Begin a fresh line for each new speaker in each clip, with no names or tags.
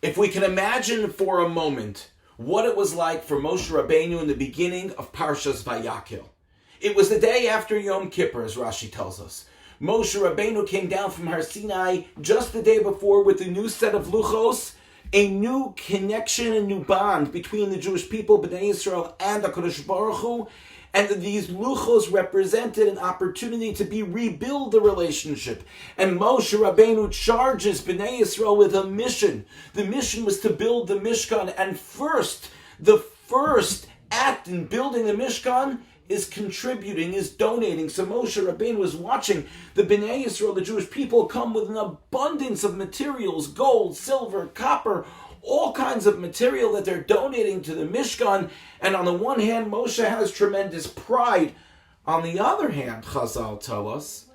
If we can imagine for a moment what it was like for Moshe Rabbeinu in the beginning of Parshas Vayakhel. It was the day after Yom Kippur, as Rashi tells us. Moshe Rabbeinu came down from Har Sinai just the day before with a new set of luchos, a new connection, a new bond between the Jewish people, Bnei Yisrael, and HaKadosh Baruch Hu, and these luchos represented an opportunity to rebuild the relationship. And Moshe Rabbeinu charges Bnei Yisrael with a mission. The mission was to build the Mishkan, and the first act in building the Mishkan is contributing, is donating. So Moshe Rabbeinu was watching the Bnei Yisrael, the Jewish people, come with an abundance of materials, gold, silver, copper, all kinds of material that they're donating to the Mishkan. And on the one hand, Moshe has tremendous pride. On the other hand, Chazal tell us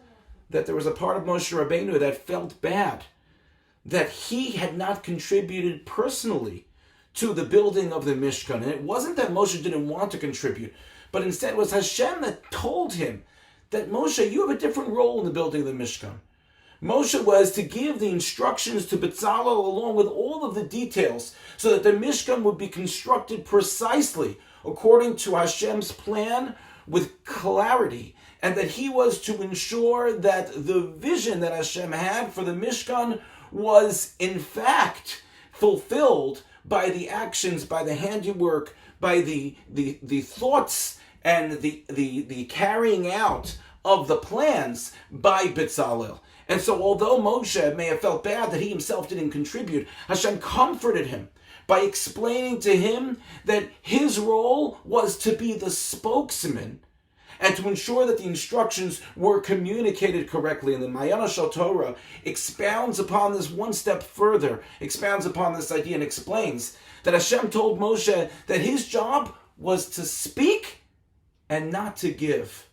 that there was a part of Moshe Rabbeinu that felt bad, that he had not contributed personally to the building of the Mishkan. And it wasn't that Moshe didn't want to contribute, but instead it was Hashem that told him that, Moshe, you have a different role in the building of the Mishkan. Moshe was to give the instructions to Bezalel along with all of the details so that the Mishkan would be constructed precisely according to Hashem's plan with clarity, and that he was to ensure that the vision that Hashem had for the Mishkan was in fact fulfilled by the actions, by the handiwork, by the thoughts and the carrying out of the plans by Bezalel. And so although Moshe may have felt bad that he himself didn't contribute, Hashem comforted him by explaining to him that his role was to be the spokesman and to ensure that the instructions were communicated correctly. And the Mayana Shal Torah expounds upon this one step further, expounds upon this idea and explains that Hashem told Moshe that his job was to speak and not to give.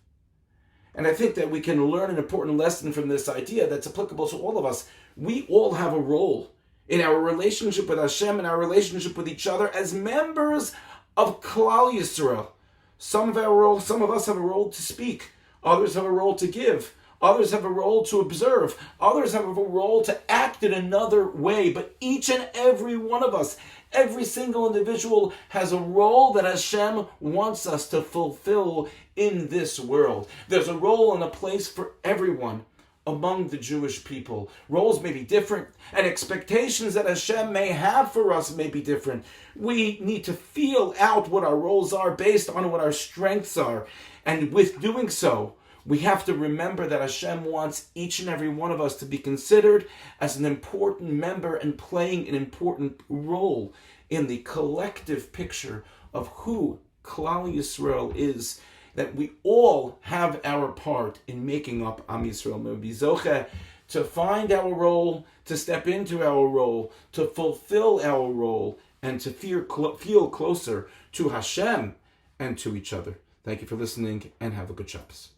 And I think that we can learn an important lesson from this idea that's applicable to all of us. We all have a role in our relationship with Hashem and our relationship with each other as members of Klal Yisrael. Some of us have a role to speak. Others have a role to give. Others have a role to observe. Others have a role to act in another way. But each and every one of us, every single individual, has a role that Hashem wants us to fulfill in this world. There's a role and a place for everyone among the Jewish people. Roles may be different, and expectations that Hashem may have for us may be different. We need to feel out what our roles are based on what our strengths are. And with doing so, we have to remember that Hashem wants each and every one of us to be considered as an important member and playing an important role in the collective picture of who Klal Yisrael is, that we all have our part in making up Am Yisrael. May we be zoche to find our role, to step into our role, to fulfill our role, and to feel closer to Hashem and to each other. Thank you for listening, and have a good Shabbos.